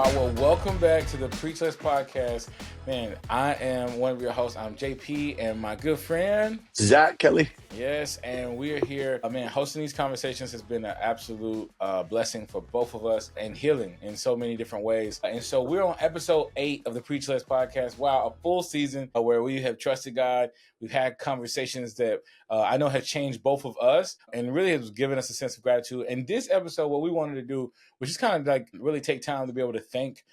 Well, welcome back to the Preachless Podcast. Man, I am one of your hosts. I'm JP, and my good friend Zach Kelly. Yes, and we're here. Hosting these conversations has been an absolute blessing for both of us and healing in so many different ways. And so we're on episode 8 of the Preachless Podcast. Wow, a full season where we have trusted God. We've had conversations that I know have changed both of us and really has given us a sense of gratitude. And this episode, what we wanted to do was just kind of like really take time to be able to thank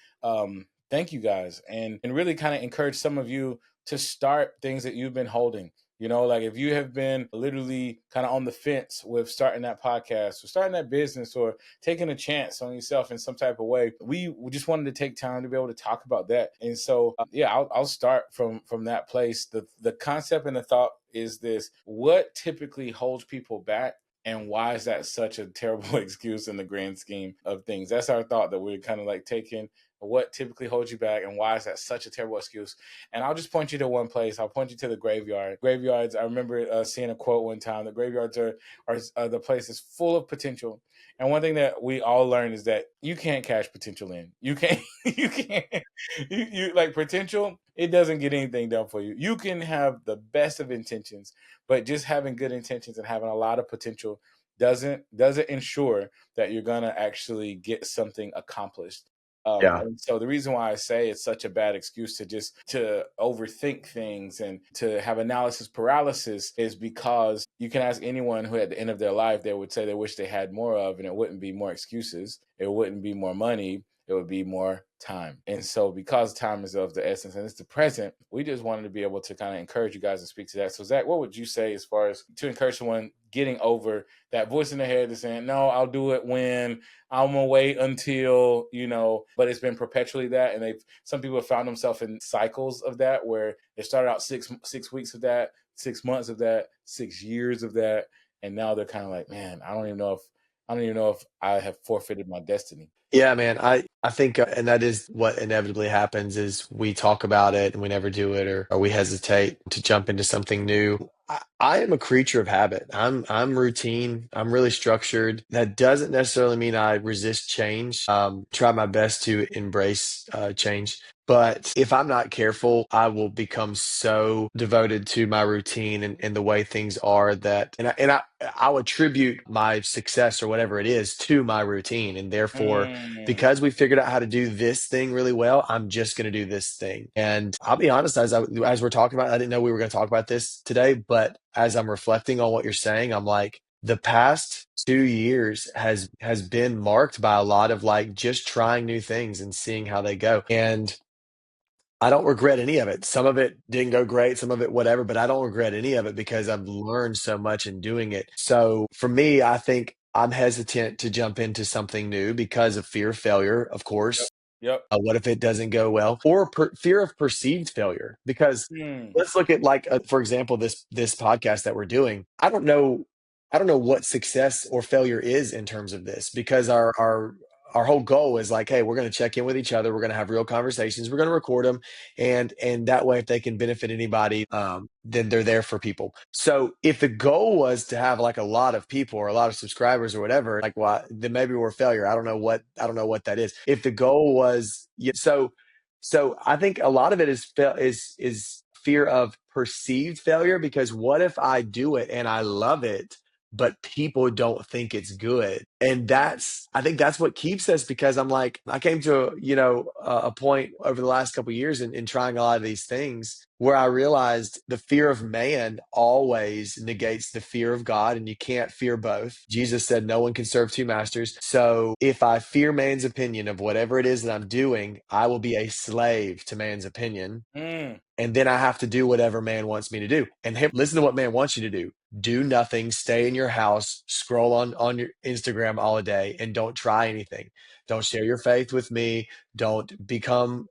you guys and really kind of encourage some of you to start things that you've been holding. You know, like if you have been literally kind of on the fence with starting that podcast or starting that business or taking a chance on yourself in some type of way, we just wanted to take time to be able to talk about that. And so, I'll start from that place. The concept and the thought is this: what typically holds people back? And why is that such a terrible excuse in the grand scheme of things? That's our thought that we're kind of like taking. What typically holds you back, and why is that such a terrible excuse? And I'll just point you to one place. I'll point you to the graveyard. Graveyards, I remember seeing a quote one time. The graveyards are the place that's full of potential. And one thing that we all learn is that you can't cash potential in. You can't. You like potential. It doesn't get anything done for you. You can have the best of intentions, but just having good intentions and having a lot of potential doesn't ensure that you're gonna actually get something accomplished. And so the reason why I say it's such a bad excuse to overthink things and to have analysis paralysis is because you can ask anyone who at the end of their life, they would say they wish they had more of, and it wouldn't be more excuses. It wouldn't be more money. It would be more time. And so because time is of the essence and it's the present, we just wanted to be able to kind of encourage you guys to speak to that. So Zach, what would you say as far as to encourage someone getting over that voice in their head that's saying, no, I'll do it when I'm gonna wait until, but it's been perpetually that. And some people have found themselves in cycles of that where they started out 6 weeks of that, 6 months of that, 6 years of that. And now they're kind of like, man, I don't even know if I have forfeited my destiny. Yeah, man. I think, and that is what inevitably happens is we talk about it and we never do it, or we hesitate to jump into something new. I am a creature of habit. I'm routine. I'm really structured. That doesn't necessarily mean I resist change. Try my best to embrace change. But if I'm not careful, I will become so devoted to my routine and the way things are that, I'll attribute my success or whatever it is to my routine. And therefore, because we figured out how to do this thing really well, I'm just going to do this thing. And I'll be honest, as we're talking about, I didn't know we were going to talk about this today, but as I'm reflecting on what you're saying, I'm like, the past 2 years has been marked by a lot of like just trying new things and seeing how they go. And I don't regret any of it. Some of it didn't go great, some of it whatever, but I don't regret any of it because I've learned so much in doing it. So for me, I think I'm hesitant to jump into something new because of fear of failure, of course. Yep. What if it doesn't go well? Or fear of perceived failure? Because let's look at for example, this podcast that we're doing. I don't know what success or failure is in terms of this, because our whole goal is like, hey, we're going to check in with each other. We're going to have real conversations. We're going to record them. And that way, if they can benefit anybody, then they're there for people. So if the goal was to have like a lot of people or a lot of subscribers or whatever, like then maybe we're a failure. I don't know what that is. If the goal was, so I think a lot of it is fear of perceived failure, because what if I do it and I love it, but people don't think it's good? And I think that's what keeps us, because I'm like, I came to, a point over the last couple of years in trying a lot of these things where I realized the fear of man always negates the fear of God, and you can't fear both. Jesus said no one can serve two masters. So if I fear man's opinion of whatever it is that I'm doing, I will be a slave to man's opinion. And then I have to do whatever man wants me to do. And listen to what man wants you to do. Do nothing, stay in your house, scroll on your Instagram all day, and don't try anything. Don't share your faith with me. Don't become,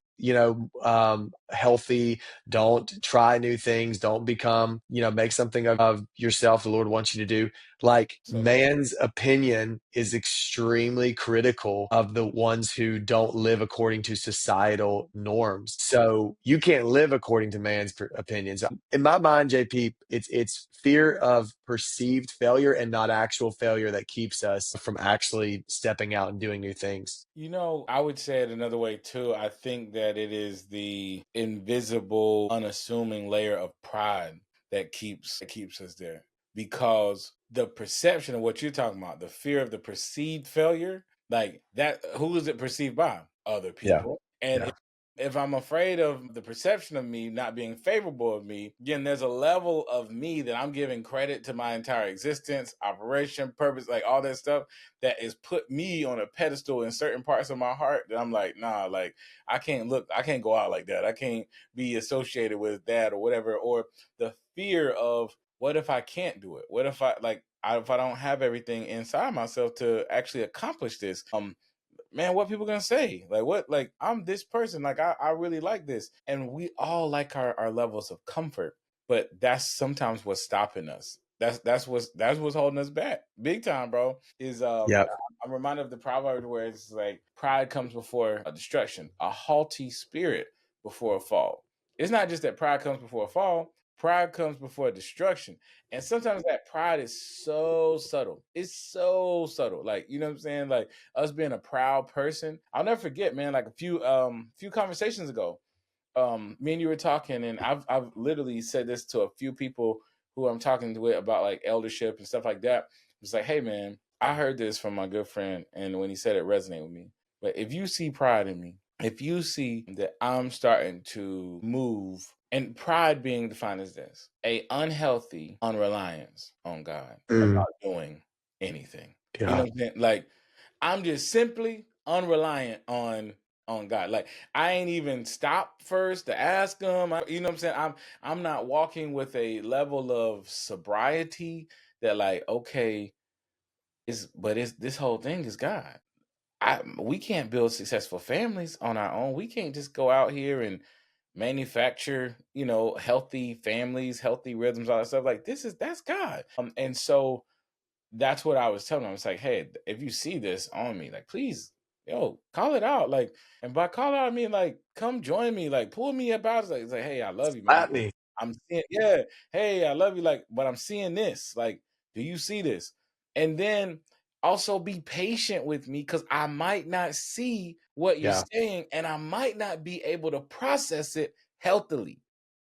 healthy. Don't try new things. Don't become, make something of yourself the Lord wants you to do. Like So man's opinion is extremely critical of the ones who don't live according to societal norms. So you can't live according to man's opinions. In my mind, JP, it's fear of perceived failure and not actual failure that keeps us from actually stepping out and doing new things. I would say it another way too. I think that it is the invisible, unassuming layer of pride that keeps us there. Because the perception of what you're talking about, the fear of the perceived failure, like that, who is it perceived by? Other Yeah. people. And Yeah. if I'm afraid of the perception of me not being favorable of me, again, there's a level of me that I'm giving credit to my entire existence, operation, purpose, like all that stuff that is put me on a pedestal in certain parts of my heart that I'm like, nah, like I can't go out like that. I can't be associated with that or whatever. Or the fear of what if I can't do it? What if if I don't have everything inside myself to actually accomplish this? Man, what people gonna say? Like what? Like I'm this person. Like I really like this, and we all like our levels of comfort, but that's sometimes what's stopping us. That's what's holding us back, big time, bro. Is Yep. I'm reminded of the proverb where it's like pride comes before a destruction, a haughty spirit before a fall. It's not just that pride comes before a fall. Pride comes before destruction. And sometimes that pride is so subtle. It's so subtle. Like, you know what I'm saying? Like us being a proud person. I'll never forget, man, like a few conversations ago, me and you were talking, and I've literally said this to a few people who I'm talking to about like eldership and stuff like that. It's like, hey man, I heard this from my good friend, and when he said it resonated with me. But if you see pride in me, if you see that I'm starting to move, and pride being defined as this, a unhealthy unreliance on God Mm, about doing anything. You know yeah. what I'm saying? Like I'm just simply unreliant on God. Like I ain't even stopped first to ask him. You know what I'm saying? I'm not walking with a level of sobriety that like, okay, it's this whole thing is God. We can't build successful families on our own. We can't just go out here and manufacture, healthy families, healthy rhythms, all that stuff. Like that's God. And so that's what I was telling him. It's like, hey, if you see this on me, like, please, call it out. Like, and by call out, I mean, like, come join me, like, pull me about. It's like, hey, I love you, man. At me. I'm seeing, yeah, hey, I love you, like, but I'm seeing this. Like, do you see this? And then also be patient with me because I might not see what you're Yeah. saying and I might not be able to process it healthily.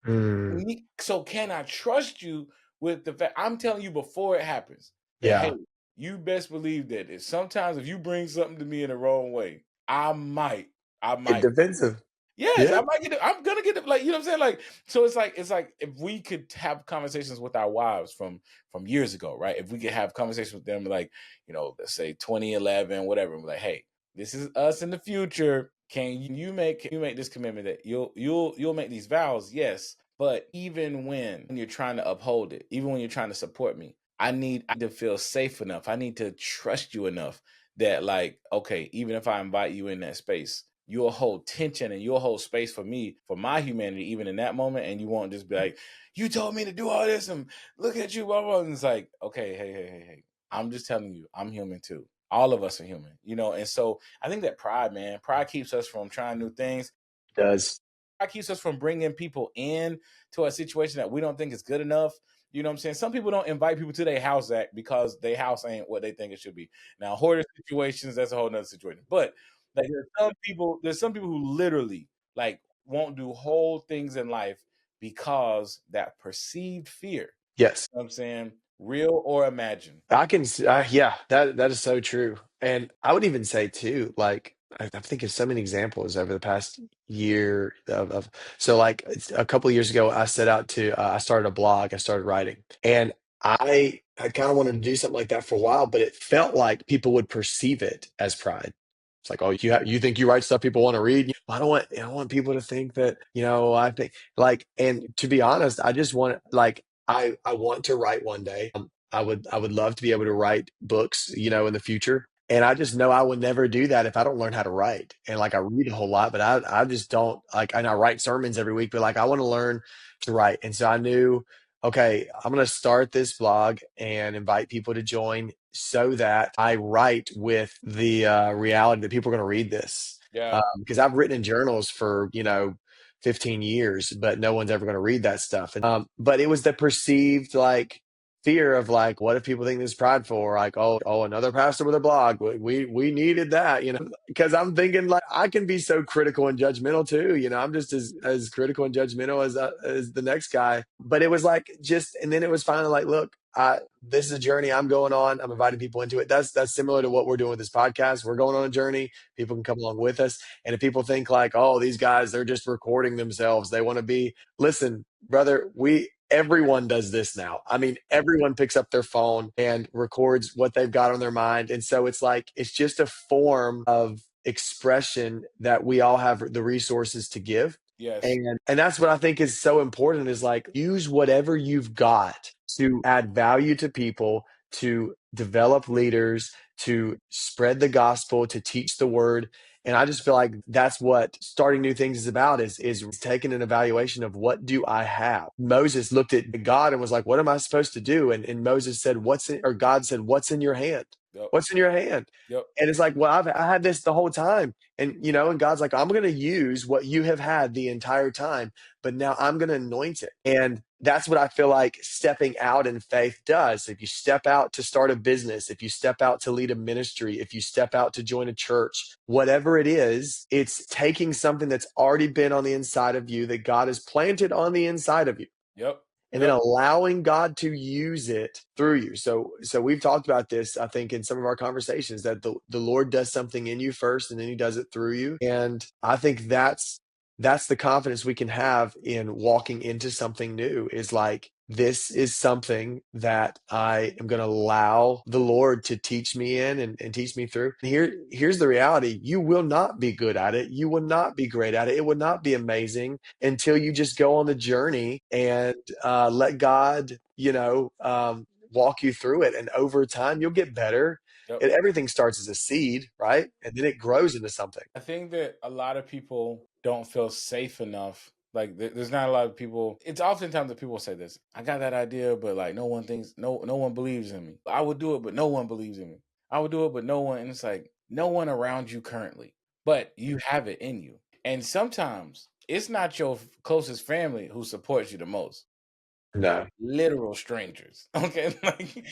Mm, So can I trust you with the fact I'm telling you before it happens that hey, yeah. you best believe that if you bring something to me in the wrong way, I Get might defensive. Yes, Yeah. I might get it. I'm gonna get it. Like, you know what I'm saying? Like, so it's like if we could have conversations with our wives from years ago, right? If we could have conversations with them, like, let's say 2011, whatever. And we're like, hey, this is us in the future. Can you make this commitment that you'll make these vows? Yes, but even when you're trying to uphold it, even when you're trying to support me, I need to feel safe enough. I need to trust you enough that, like, okay, even if I invite you in that space, you'll hold tension and you'll hold space for me, for my humanity, even in that moment. And you won't just be like, you told me to do all this and look at you, blah, blah. And it's like, okay, hey. I'm just telling you, I'm human too. All of us are human. And so I think that pride keeps us from trying new things. Does. Pride keeps us from bringing people in to a situation that we don't think is good enough. You know what I'm saying? Some people don't invite people to their house act because their house ain't what they think it should be. Now, hoarder situations, that's a whole nother situation. But like there's some people who literally like won't do whole things in life because that perceived fear. Yes. You know what I'm saying? Real or imagined. Yeah, that is so true. And I would even say too, like I think of so many examples over the past year of so like a couple of years ago, I set out to I started a blog, I started writing, and I kind of wanted to do something like that for a while, but it felt like people would perceive it as pride. It's like, oh, you think you write stuff people want to read? I don't want people to think that, I think like, and to be honest, I just want like I want to write one day. I would love to be able to write books, in the future. And I just know I would never do that if I don't learn how to write. And like I read a whole lot, but I just don't like, and I write sermons every week, but like I want to learn to write. And so I knew okay, I'm going to start this blog and invite people to join so that I write with the reality that people are going to read this. Yeah. Because I've written in journals for, 15 years, but no one's ever going to read that stuff. And, but it was the perceived like fear of like, what if people think this is prideful? Or like, oh, another pastor with a blog. We needed that, because I'm thinking like I can be so critical and judgmental too. I'm just as critical and judgmental as the next guy. But it was like and then it was finally like, look, this is a journey I'm going on. I'm inviting people into it. That's similar to what we're doing with this podcast. We're going on a journey. People can come along with us. And if people think like, oh, these guys, they're just recording themselves, they want to listen, brother, everyone does this now. I mean, everyone picks up their phone and records what they've got on their mind. And so it's like, it's just a form of expression that we all have the resources to give. Yes. And that's what I think is so important, is like, use whatever you've got to add value to people, to develop leaders, to spread the gospel, to teach the word. And I just feel like that's what starting new things is about, is taking an evaluation of what do I have. Moses looked at God and was like, what am I supposed to do? And Moses said, God said, what's in your hand? Yep. What's in your hand? Yep. And it's like, well, I had this the whole time. And, and God's like, I'm going to use what you have had the entire time, but now I'm going to anoint it. And that's what I feel like stepping out in faith does. If you step out to start a business, if you step out to lead a ministry, if you step out to join a church, whatever it is, it's taking something that's already been on the inside of you, that God has planted on the inside of you. Yep. And then allowing God to use it through you. So we've talked about this, I think, in some of our conversations, that the Lord does something in you first, and then he does it through you. And I think that's the confidence we can have in walking into something new, is like, this is something that I am going to allow the Lord to teach me in and teach me through. And here's the reality. You will not be good at it. You will not be great at it. It would not be amazing until you just go on the journey and let God, walk you through it. And over time, you'll get better. Yep. And everything starts as a seed, right? And then it grows into something. I think that a lot of people don't feel safe enough. Like there's not a lot of people. It's oftentimes that people say this: I got that idea, but like no one believes in me. I would do it, but no one believes in me. I would do it, but no one. And it's like, no one around you currently, but you have it in you. And sometimes it's not your closest family who supports you the most. No. Literal strangers. Okay. Like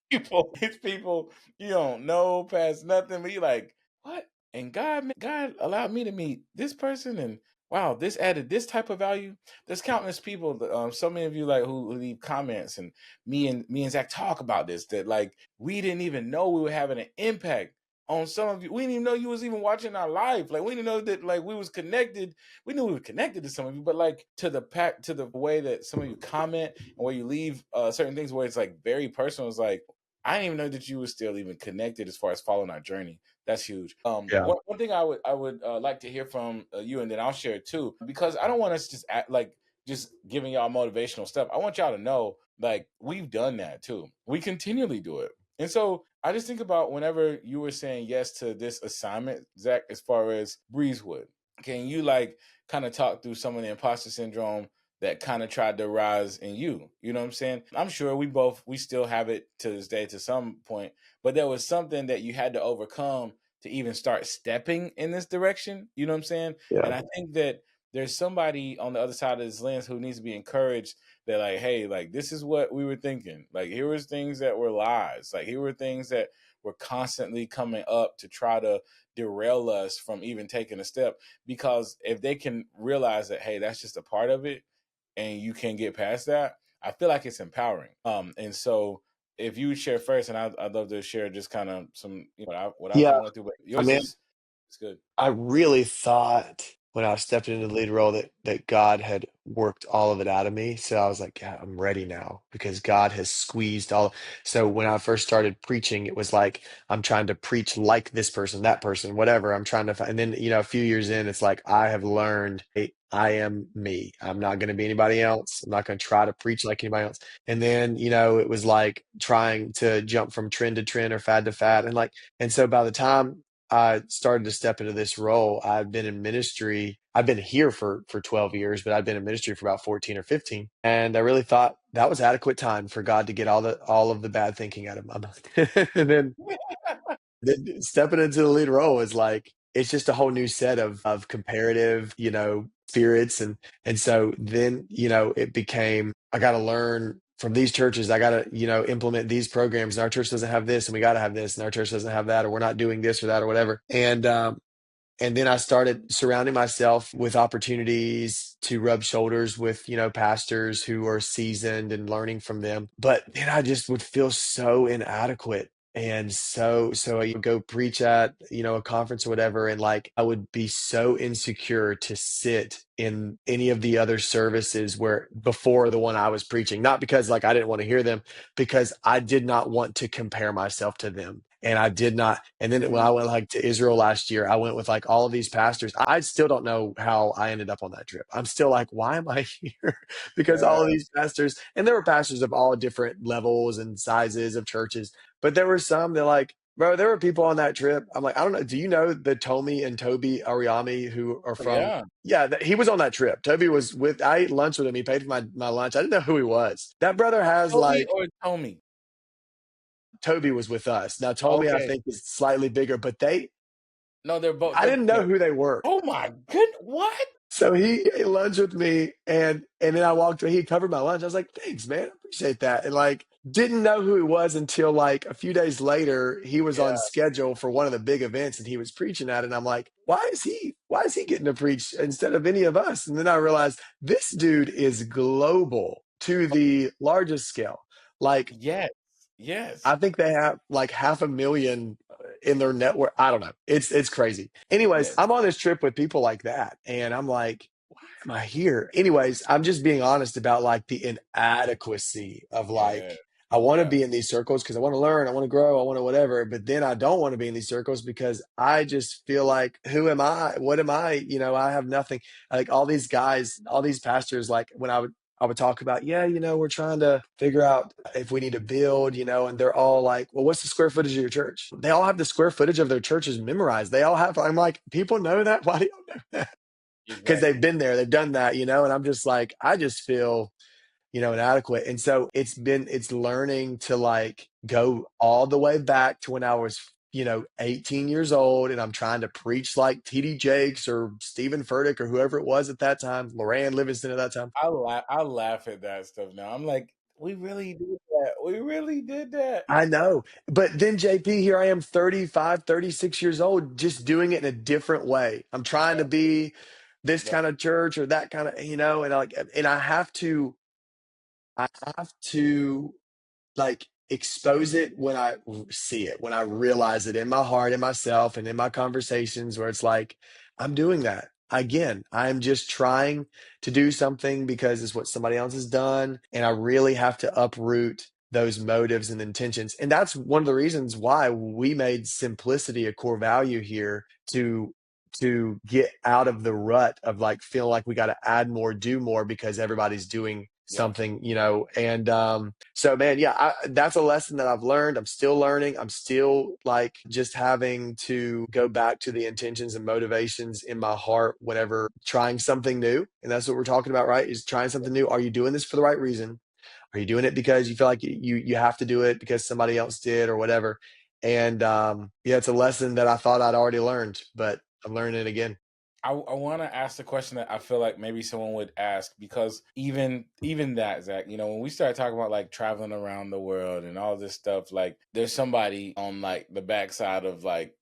it's people you don't know past nothing, but you're like, what? And God allowed me to meet this person, and wow, this added this type of value. There's countless people, so many of you like who leave comments, and me and Zach talk about this, that like we didn't even know we were having an impact on some of you. We didn't even know you was even watching our live. Like we didn't know that like we was connected. We knew we were connected to some of you, but like to the way that some of you comment and where you leave certain things where it's like very personal. It's like, I didn't even know that you were still even connected as far as following our journey. That's huge. Yeah. One thing I would like to hear from you, and then I'll share it too, because I don't want us just just giving y'all motivational stuff. I want y'all to know, like, we've done that too. We continually do it. And so I just think about whenever you were saying yes to this assignment, Zach, as far as Breezewood, can you like kind of talk through some of the imposter syndrome that kind of tried to rise in you? You know what I'm saying? I'm sure we still have it to this day to some point, but there was something that you had to overcome to even start stepping in this direction. You know what I'm saying? Yeah. And I think that there's somebody on the other side of this lens who needs to be encouraged that like, hey, like this is what we were thinking. Like here was things that were lies. Like here were things that were constantly coming up to try to derail us from even taking a step. Because if they can realize that, hey, that's just a part of it, and you can get past that, I feel like it's empowering. And so if you share first, and I'd love to share just kind of some, what I went through, but yours is good. I really thought when I stepped into the lead role that God had worked all of it out of me. So I was like, yeah, I'm ready now, because God has squeezed all. So when I first started preaching, it was like, I'm trying to preach like this person, that person, whatever. I'm trying to find. And then, a few years in, it's like, I have learned, hey, I am me. I'm not going to be anybody else. I'm not going to try to preach like anybody else. And then, it was like trying to jump from trend to trend or fad to fad. And so by the time I started to step into this role, I've been in ministry I've been here for 12 years, but I'd been in ministry for about 14 or 15. And I really thought that was adequate time for God to get all of the bad thinking out of my mind. And then stepping into the lead role is like, it's just a whole new set of comparative, spirits. And so then, it became, I got to learn from these churches. I got to, implement these programs. And our church doesn't have this, and we got to have this, and our church doesn't have that, or we're not doing this or that or whatever. And then I started surrounding myself with opportunities to rub shoulders with, pastors who are seasoned and learning from them. But then I just would feel so inadequate. And so I would go preach at, a conference or whatever. And like, I would be so insecure to sit in any of the other services where before the one I was preaching, not because like I didn't want to hear them, because I did not want to compare myself to them. And I did not. And then when I went like to Israel last year, I went with like all of these pastors. I still don't know how I ended up on that trip. I'm still like, why am I here? Because all of these pastors, and there were pastors of all different levels and sizes of churches, but there were some that like, bro, there were people on that trip. I'm like, I don't know. Do you know the Tomi and Toby Ariami who are from? Yeah, he was on that trip. Toby was I ate lunch with him. He paid for my lunch. I didn't know who he was. That brother has Toby like. or Tomi? Toby was with us. Now, Toby, I think, is slightly bigger, but No, they're both. I didn't know who they were. Oh my goodness. What? So he ate lunch with me, and then I walked away. He covered my lunch. I was like, thanks, man. I appreciate that. And like, didn't know who he was until like a few days later, he was on schedule for one of the big events and he was preaching at it. And I'm like, why is he getting to preach instead of any of us? And then I realized this dude is global to the largest scale. Like, yes. I think they have like 500,000 in their network. I don't know. It's crazy. Anyways, I'm on this trip with people like that, and I'm like, why am I here? Anyways, I'm just being honest about like the inadequacy of like, I want to be in these circles because I want to learn, I want to grow, I want to whatever. But then I don't want to be in these circles because I just feel like, who am I? What am I? I have nothing. Like all these guys, all these pastors, like when I would talk about, we're trying to figure out if we need to build, and they're all like, well, what's the square footage of your church? They all have the square footage of their churches memorized. They all have, I'm like, people know that? Why do you know that? Because they've been there, they've done that, and I'm just like, I just feel, inadequate. And so it's learning to like go all the way back to when I was 18 years old, and I'm trying to preach like TD Jakes or Stephen Furtick or whoever it was at that time, Loran Livingston at that time. I laugh at that stuff now. I'm like, we really did that. We really did that. I know. But then JP, here I am 35, 36 years old, just doing it in a different way. I'm trying to be this kind of church or that kind of, and I have to like expose it when I see it, when I realize it in my heart, in myself, and in my conversations where it's like, I'm doing that. Again, I'm just trying to do something because it's what somebody else has done. And I really have to uproot those motives and intentions. And that's one of the reasons why we made simplicity a core value here to get out of the rut of like feel like we got to add more, do more because everybody's doing something, and so man, that's a lesson that I've learned. I'm still learning. I'm still like just having to go back to the intentions and motivations in my heart whenever trying something new. And that's what we're talking about, right? Is trying something new. Are you doing this for the right reason? Are you doing it because you feel like you have to do it because somebody else did or whatever? And it's a lesson that I thought I'd already learned, but I'm learning it again. I want to ask the question that I feel like maybe someone would ask, because even that, Zach, when we start talking about like traveling around the world and all this stuff, like there's somebody on like the backside of like,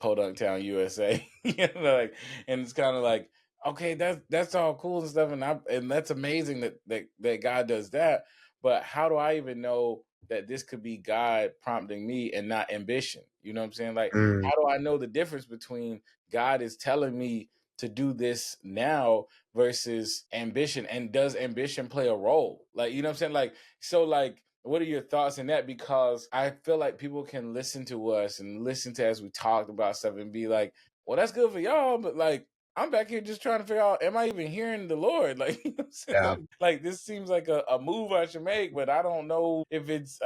Podunk Town, USA, like, and it's kind of like, okay, that's all cool and stuff. And that's amazing that God does that. But how do I even know that this could be God prompting me and not ambition? You know what I'm saying? Like, how do I know the difference between God is telling me to do this now versus ambition? And does ambition play a role? Like, you know what I'm saying? Like, so like, what are your thoughts on that? Because I feel like people can listen to us and listen to as we talked about stuff and be like, well, that's good for y'all, but like, I'm back here just trying to figure out, am I even hearing the Lord? Like, you know what I'm saying? Like this seems like a move I should make, but I don't know if it's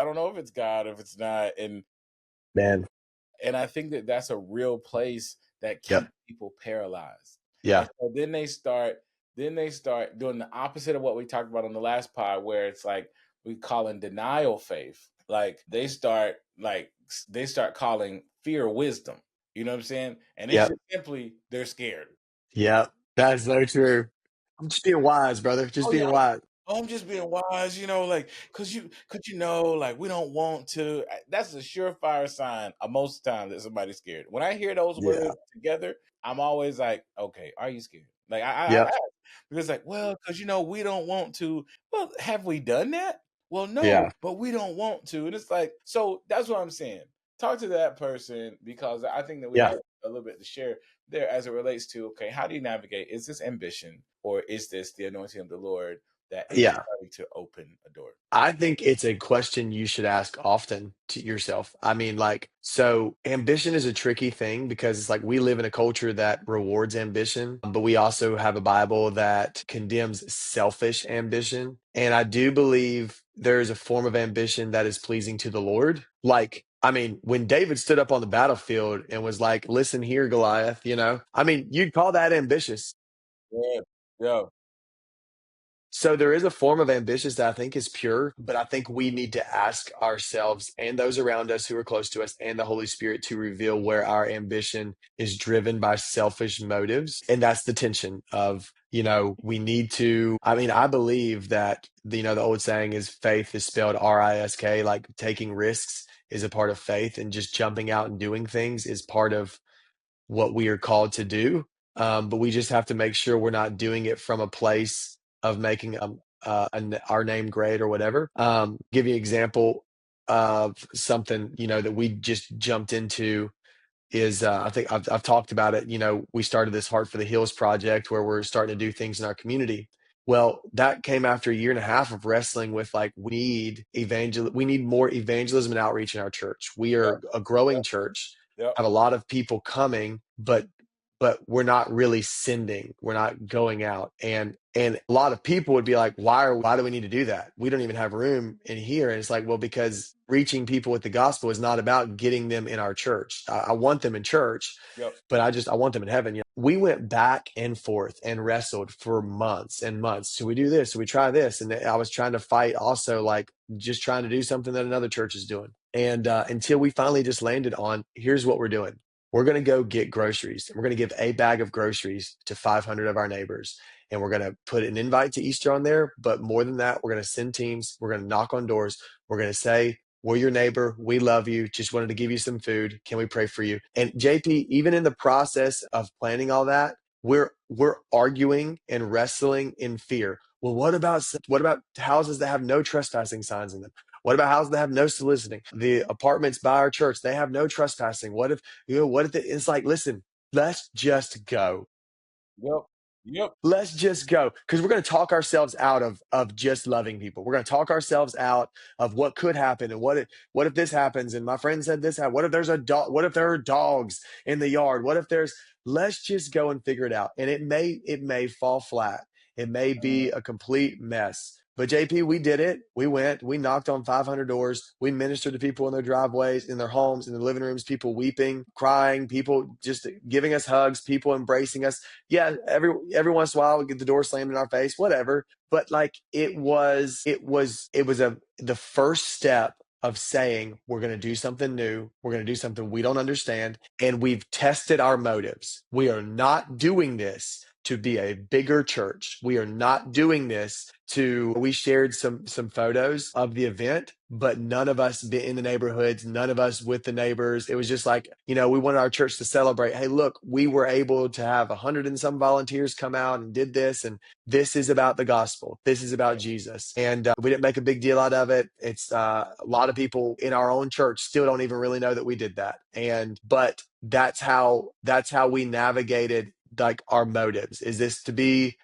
God, if it's not. And man, I think that that's a real place that keeps people paralyzed. Yeah. And so then they start doing the opposite of what we talked about on the last pod, where it's like we call in denial faith. Like they start calling fear wisdom. You know what I'm saying? And it's Yep. just simply they're scared. Yep. That's so true. I'm just being wise, brother. Just Oh yeah. being wise. Oh, I'm just being wise, like, like, we don't want to. That's a surefire sign of most times that somebody's scared. When I hear those Yeah. words together, I'm always like, okay, are you scared? Like, I Yep. ask, because like, well, because we don't want to. Well, have we done that? Well, no, Yeah. but we don't want to. And it's like, so that's what I'm saying. Talk to that person, because I think that we Yeah. have a little bit to share there as it relates to, okay, how do you navigate? Is this ambition, or is this the anointing of the Lord that is Yeah. starting to open a door? I think it's a question you should ask often to yourself. I mean, like, so ambition is a tricky thing because it's like we live in a culture that rewards ambition, but we also have a Bible that condemns selfish ambition. And I do believe there is a form of ambition that is pleasing to the Lord. Like, I mean, when David stood up on the battlefield and was like, listen here, Goliath, I mean, you'd call that ambitious. Yeah, yeah, So there is a form of ambitious that I think is pure, but I think we need to ask ourselves and those around us who are close to us and the Holy Spirit to reveal where our ambition is driven by selfish motives. And that's the tension of, we need to, I mean, I believe that, the old saying is faith is spelled RISK, like taking risks is a part of faith, and just jumping out and doing things is part of what we are called to do. But we just have to make sure we're not doing it from a place of making our name great or whatever. Give you an example of something that we just jumped into is I think I've talked about it. We started this Heart for the Hills project where we're starting to do things in our community. Well, that came after a year and a half of wrestling with like we need more evangelism and outreach in our church. We yeah, are a growing church, yeah, have a lot of people coming, but we're not really sending. We're not going out. And a lot of people would be like, why do we need to do that? We don't even have room in here. And it's like, well, because reaching people with the gospel is not about getting them in our church. I want them in church, yep, but I want them in heaven. We went back and forth and wrestled for months and months. So we do this, so we try this. And I was trying to fight also, like just trying to do something that another church is doing. And until we finally just landed on, here's what we're doing. We're going to go get groceries. We're going to give a bag of groceries to 500 of our neighbors. And we're going to put an invite to Easter on there. But more than that, we're going to send teams. We're going to knock on doors. We're going to say, we're your neighbor. We love you. Just wanted to give you some food. Can we pray for you? And JP, even in the process of planning all that, we're arguing and wrestling in fear. Well, what about houses that have no trespassing signs in them? What about houses that have no soliciting? The apartments by our church, they have no trespassing. It's like, listen, let's just go. yep, yep, Let's just go, because we're going to talk ourselves out of just loving people. We're going to talk ourselves out of what could happen, and what if this happens, and my friend said this. What if there's a dog? What if there are dogs in the yard? What if there's? Let's just go and figure it out. And it may fall flat. It may be a complete mess. But JP, we did it. We went. We knocked on 500 doors. We ministered to people in their driveways, in their homes, in their living rooms. People weeping, crying. People just giving us hugs. People embracing us. Yeah, every once in a while we get the door slammed in our face, whatever. But like the first step of saying we're going to do something new, we're going to do something we don't understand, and we've tested our motives. We are not doing this to be a bigger church. We are not doing this we shared some photos of the event, but none of us in the neighborhoods, none of us with the neighbors. It was just like, we wanted our church to celebrate. Hey, look, we were able to have 100 and some volunteers come out and did this. And this is about the gospel. This is about Jesus. And we didn't make a big deal out of it. It's a lot of people in our own church still don't even really know that we did that. But that's how we navigated like our motives. Is this to be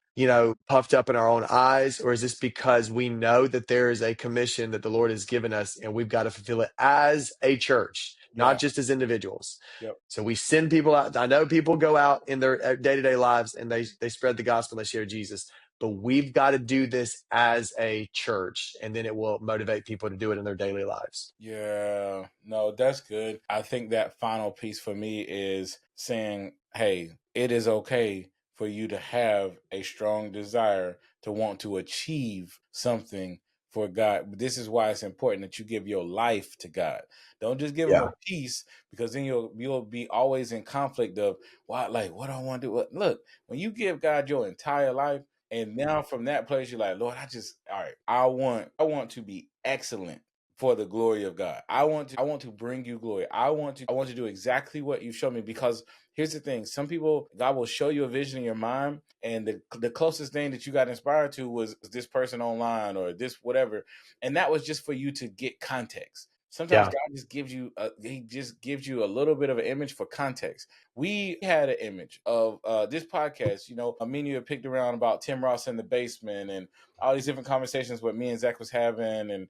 puffed up in our own eyes, or is this because we know that there is a commission that the Lord has given us and we've got to fulfill it as a church, not yeah, just as individuals? yep. So we send people out. I know people go out in their day-to-day lives and they spread the gospel, they share Jesus, but we've got to do this as a church, and then it will motivate people to do it in their daily lives. Yeah, no, that's good. I think that final piece for me is saying, hey, it is okay for you to have a strong desire to want to achieve something for God. This is why it's important that you give your life to God. Don't just give him a Yeah. piece, because then you'll be always in conflict of why, like, what do I want to do? Look, when you give God your entire life, and now from that place you're like, Lord, all right, I want to be excellent for the glory of God. I want to bring you glory. I want to do exactly what you showed me, because here's the thing. Some people, God will show you a vision in your mind, and the closest thing that you got inspired to was this person online or this whatever. And that was just for you to get context. Sometimes Yeah. God just gives you he just gives you a little bit of an image for context. We had an image of this podcast. Me and you had picked around about Tim Ross in the basement and all these different conversations what me and Zach was having, and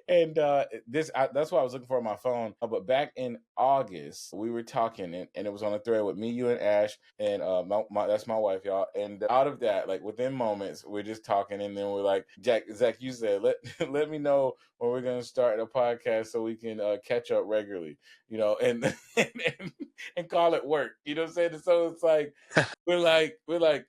and, that's what I was looking for on my phone. But back in August, we were talking, and it was on a thread with me, you, and Ash, and that's my wife, y'all. And out of that, like within moments, we're just talking, and then we're like, Zach, you said let me know when we're gonna start a podcast so we can catch up regularly, and and call it work. You know what I'm saying? And so it's like we're like,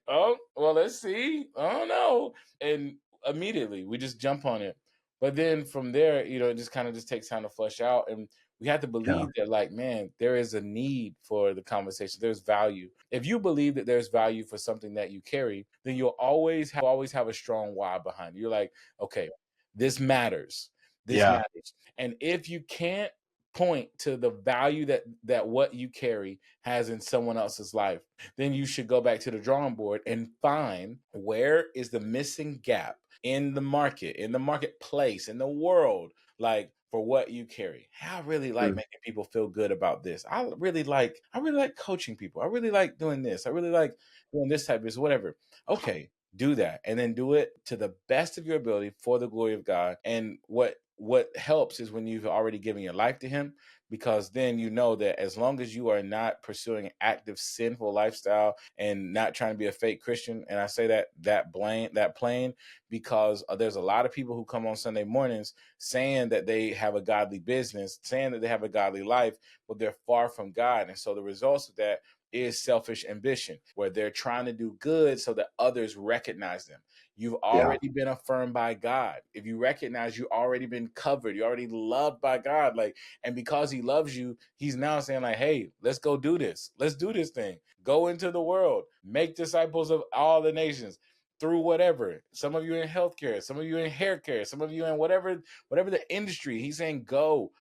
oh well, let's see. I don't know, and immediately we just jump on it. But then from there, it just kind of just takes time to flush out. And we have to Yeah. believe that, like, man, there is a need for the conversation. There's value. If you believe that there's value for something that you carry, then you'll always have a strong why behind it. You're like, okay, this matters. This Yeah. matters. And if you can't point to the value that what you carry has in someone else's life, then you should go back to the drawing board and find where is the missing gap in the market, in the marketplace, in the world, like for what you carry. I really like Mm. making people feel good about this. I really like coaching people. I really like doing this. I really like doing this type of whatever. Okay, do that, and then do it to the best of your ability for the glory of God. And what helps is when you've already given your life to him, because then you know that as long as you are not pursuing an active sinful lifestyle and not trying to be a fake Christian. And I say that plain, because there's a lot of people who come on Sunday mornings saying that they have a godly business, saying that they have a godly life, but they're far from God. And so the results of that is selfish ambition, where they're trying to do good so that others recognize them. You've Yeah. already been affirmed by God. If you recognize you already been covered, you're already loved by God. Like, and because he loves you, he's now saying, like, hey, let's go do this. Let's do this thing. Go into the world, make disciples of all the nations through whatever. Some of you in healthcare, some of you in hair care, some of you in whatever the industry. He's saying, go.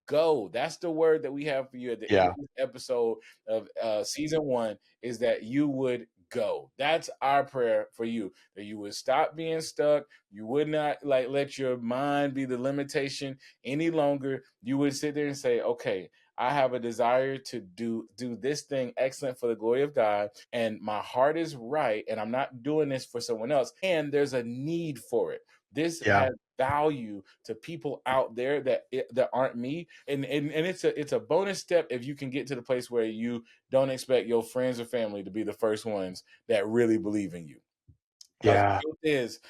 That's the word that we have for you at the end of Yeah. this episode of season 1, is that you would go. That's our prayer for you, that you would stop being stuck. You would not let your mind be the limitation any longer. You would sit there and say, okay, I have a desire to do this thing excellent for the glory of God, and my heart is right, and I'm not doing this for someone else, and there's a need for it. This Yeah. has value to people out there that aren't me, and it's a bonus step if you can get to the place where you don't expect your friends or family to be the first ones that really believe in you. Because the Yeah. truth is,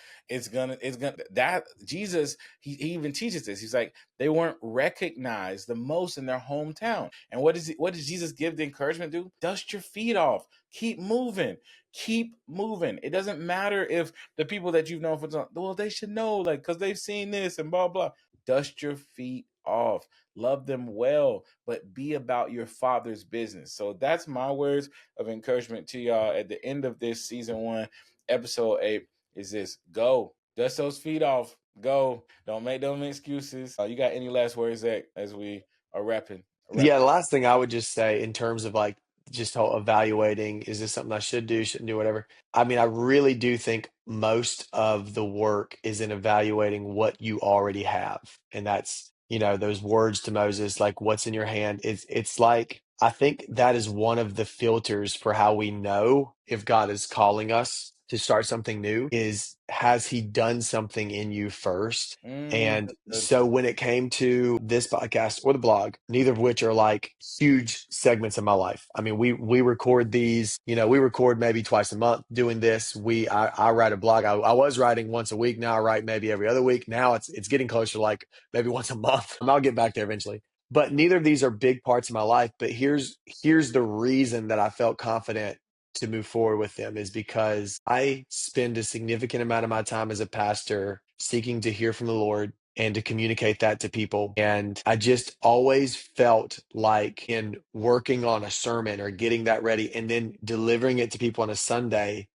that Jesus, he even teaches this. He's like, they weren't recognized the most in their hometown. And what does Jesus give the encouragement to? Dust your feet off. Keep moving. Keep moving. It doesn't matter if the people that you've known for time, well, they should know, like, because they've seen this and blah blah. Dust your feet off. Love them well, but be about your father's business. So that's my words of encouragement to y'all at the end of this season 1. Episode 8 is this: go, dust those feet off, go. Don't make them excuses. You got any last words, Zach, as we are wrapping? Yeah, the last thing I would just say in terms of like just how evaluating, is this something I should do, shouldn't do, whatever. I mean, I really do think most of the work is in evaluating what you already have. And that's, those words to Moses, like what's in your hand. It's like I think that is one of the filters for how we know if God is calling us to start something new, is has he done something in you first? And so when it came to this podcast or the blog, neither of which are like huge segments of my life. I mean, we record these, we record maybe twice a month doing this. I write a blog. I was writing once a week. Now I write maybe every other week. Now it's getting closer to like maybe once a month. I'll get back there eventually. But neither of these are big parts of my life. But here's the reason that I felt confident to move forward with them is because I spend a significant amount of my time as a pastor seeking to hear from the Lord and to communicate that to people. And I just always felt like in working on a sermon or getting that ready and then delivering it to people on a Sunday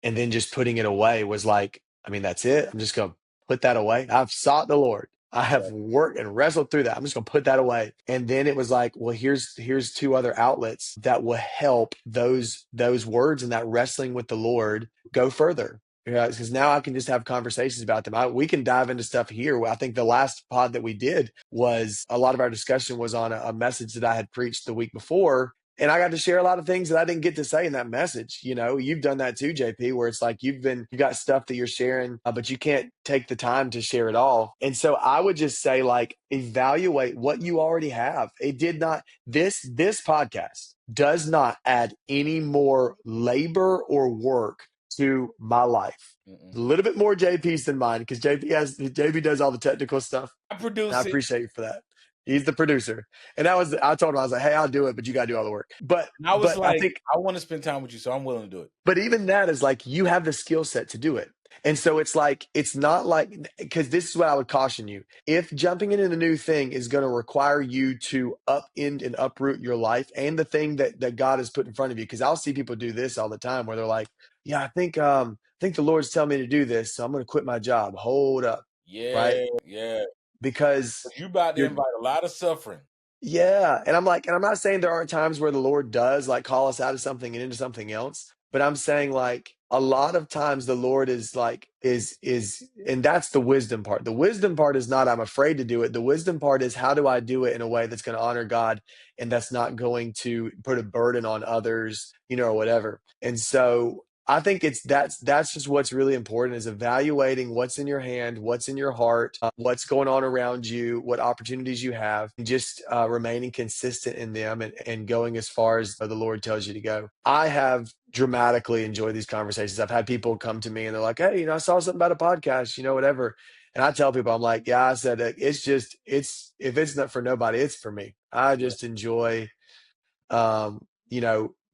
and then just putting it away was like, I mean, that's it. I'm just going to put that away. I've sought the Lord. I have worked and wrestled through that. I'm just going to put that away. And then it was like, well, here's two other outlets that will help those words and that wrestling with the Lord go further. Because now I can just have conversations about them. We can dive into stuff here. I think the last pod that we did was a lot of our discussion was on a message that I had preached the week before. And I got to share a lot of things that I didn't get to say in that message. You know, you've done that too, JP, where it's like you got stuff that you're sharing, but you can't take the time to share it all. And so I would just say, like, evaluate what you already have. It did not, this podcast does not add any more labor or work to my life. A little bit more JP's than mine because JP does all the technical stuff. I produce I appreciate you for that. He's the producer. And I told him, I was like, hey, I'll do it, but you got to do all the work. But I was like, I think I want to spend time with you, so I'm willing to do it. But even that is like, you have the skill set to do it. And so it's like, it's not like, because this is what I would caution you. If jumping into the new thing is going to require you to upend and uproot your life and the thing that God has put in front of you, because I'll see people do this all the time where they're like, yeah, I think the Lord's telling me to do this, so I'm going to quit my job. Hold up. Yeah, right? yeah. Because you about to invite a lot of suffering. Yeah. And I'm not saying there aren't times where the Lord does like call us out of something and into something else, but I'm saying like a lot of times the Lord is like, and that's the wisdom part. The wisdom part is not, I'm afraid to do it. The wisdom part is, how do I do it in a way that's going to honor God and that's not going to put a burden on others, or whatever. And so I think that's just what's really important, is evaluating what's in your hand, what's in your heart, what's going on around you, what opportunities you have, and just remaining consistent in them and going as far as the Lord tells you to go. I have dramatically enjoyed these conversations. I've had people come to me and they're like, hey, I saw something about a podcast, whatever. And I tell people, I'm like, yeah, I said, if it's not for nobody, it's for me. I just enjoy,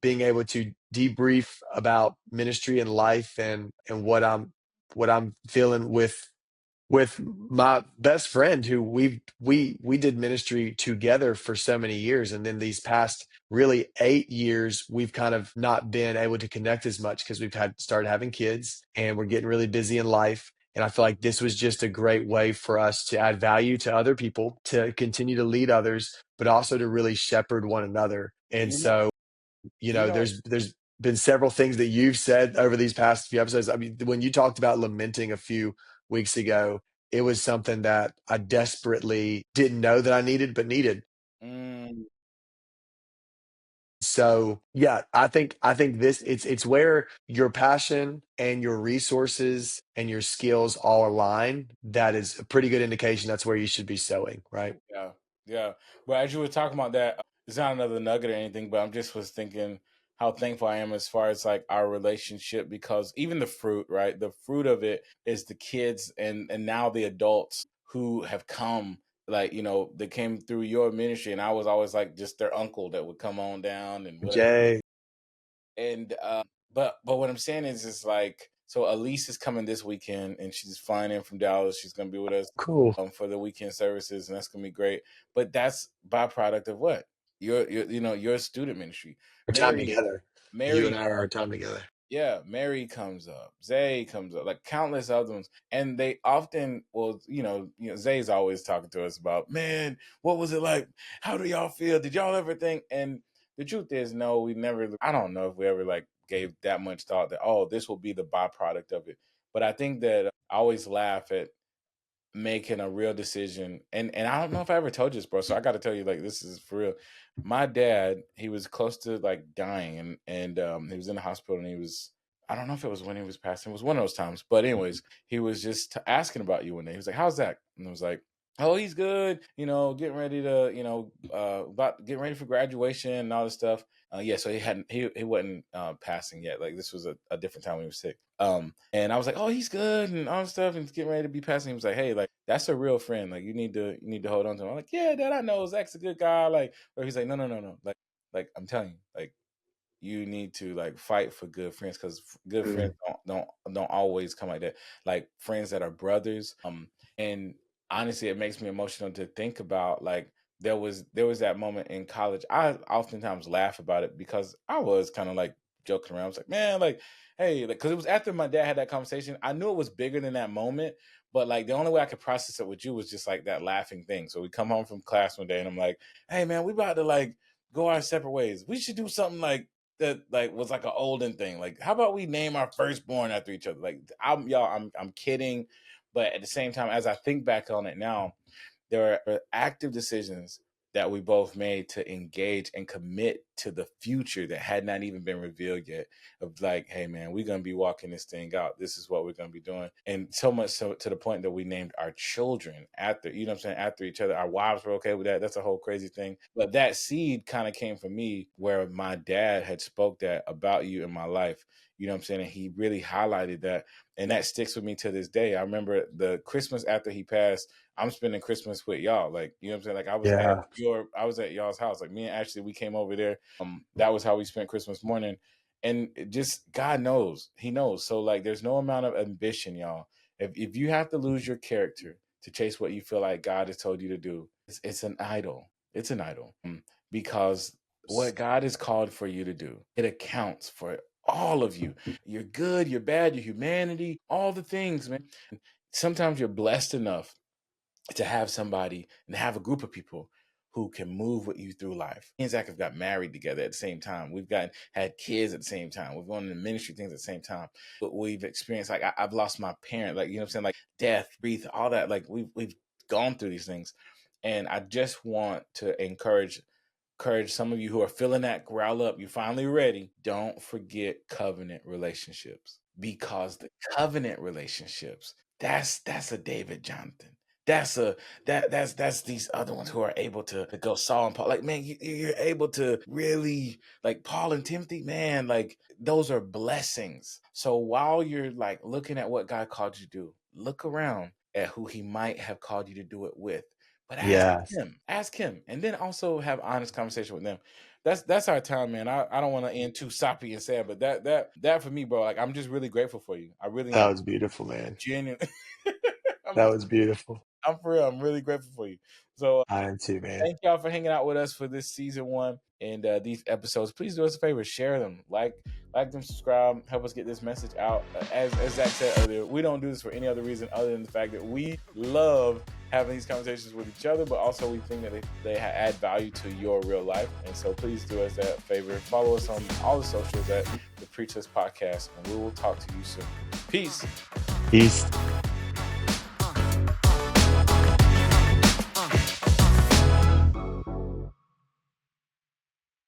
being able to debrief about ministry and life and what I'm feeling with my best friend, who we did ministry together for so many years. And then these past really 8 years, we've kind of not been able to connect as much because we've started having kids and we're getting really busy in life. And I feel like this was just a great way for us to add value to other people, to continue to lead others, but also to really shepherd one another. And so, there's been several things that you've said over these past few episodes. I mean, when you talked about lamenting a few weeks ago, it was something that I desperately didn't know that I needed, but needed. So yeah, I think this, it's where your passion and your resources and your skills all align. That is a pretty good indication that's where you should be sowing, right? Yeah. Yeah. Well, as you were talking about that, it's not another nugget or anything, but I'm just was thinking how thankful I am as far as like our relationship, because even the fruit, right? The fruit of it is the kids and now the adults who have come, like, they came through your ministry, and I was always like just their uncle that would come on down and whatever. Jay. And but what I'm saying is like, so Elise is coming this weekend and she's flying in from Dallas. She's gonna be with us Cool. For the weekend services, and that's gonna be great. But that's byproduct of what? Your student ministry. Our time together. Mary, You and I are our time together. Yeah, Mary comes up, Zay comes up, like countless other ones, and they often, well, Zay's always talking to us about, man, what was it like? How do y'all feel? Did y'all ever think? And the truth is, no, we never. I don't know if we ever like gave that much thought that, oh, this will be the byproduct of it. But I think that I always laugh at making a real decision, and I don't know if I ever told you this, bro, so I got to tell you, like, this is for real. My dad, he was close to like dying, and he was in the hospital, and he was, I don't know if it was when he was passing, it was one of those times, but anyways, he was just asking about you one day. He was like, how's that? And I was like, oh, he's good, getting ready to, about getting ready for graduation and all this stuff. Yeah, so he wasn't passing yet. Like, this was a different time when he was sick. And I was like, oh, he's good and all this stuff, and he's getting ready to be passing. He was like, hey, like, that's a real friend. Like, you need to hold on to him. I'm like, yeah, Dad, I know Zach's a good guy. Like, or he's like, no. Like I'm telling you, like, you need to like fight for good friends, because good friends don't always come like that. Like friends that are brothers. And honestly, it makes me emotional to think about like there was that moment in college. I oftentimes laugh about it because I was kind of like joking around. I was like, man, like, hey, like, because it was after my dad had that conversation. I knew it was bigger than that moment, but like the only way I could process it with you was just like that laughing thing. So we come home from class one day, and I'm like, hey, man, we about to like go our separate ways. We should do something like that, like was like an olden thing. Like, how about we name our firstborn after each other? Like, I'm kidding, but at the same time, as I think back on it now, there are active decisions that we both made to engage and commit to the future that had not even been revealed yet. Of like, hey man, we're gonna be walking this thing out. This is what we're gonna be doing. And so much so to the point that we named our children after, you know what I'm saying, after each other. Our wives were okay with that. That's a whole crazy thing. But that seed kind of came from me, where my dad had spoke that about you in my life. You know what I'm saying? And he really highlighted that. And that sticks with me to this day. I remember the Christmas after he passed, I'm spending Christmas with y'all. Like, you know what I'm saying? Like I was at y'all's house. Like me and Ashley, we came over there. That was how we spent Christmas morning. And just God knows, he knows. So like there's no amount of ambition, y'all. If you have to lose your character to chase what you feel like God has told you to do, it's an idol. It's an idol. Because what God has called for you to do, it accounts for all of you. You're good, you're bad, your humanity, all the things, man. Sometimes you're blessed enough to have somebody and have a group of people who can move with you through life. Me and Zach have got married together at the same time. We've had kids at the same time. We've gone into ministry things at the same time. But we've experienced, like, I've lost my parent, like, you know what I'm saying? Like death, breathe, all that. Like we've gone through these things. And I just want to encourage some of you who are feeling that growl up. You're finally ready. Don't forget covenant relationships, because the covenant relationships, that's a David Jonathan. That's these other ones who are able to go Saul and Paul. Like, man, you're able to really, like Paul and Timothy, man, like those are blessings. So while you're like looking at what God called you to do, look around at who he might have called you to do it with. But ask him, and then also have honest conversation with them. That's our time, man. I don't want to end too soppy and sad, but that for me, bro, like I'm just really grateful for you. I really That am. was beautiful, man. Genuine. That was beautiful. I'm for real. I'm really grateful for you. So I am too, man. thank y'all for hanging out with us for this season 1 and these episodes. Please do us a favor, share them, like them, subscribe, help us get this message out. As Zach said earlier, we don't do this for any other reason other than the fact that we love having these conversations with each other, but also we think that they add value to your real life. And so please do us that favor. Follow us on all the socials at the Preachless Podcast, and we will talk to you soon. Peace.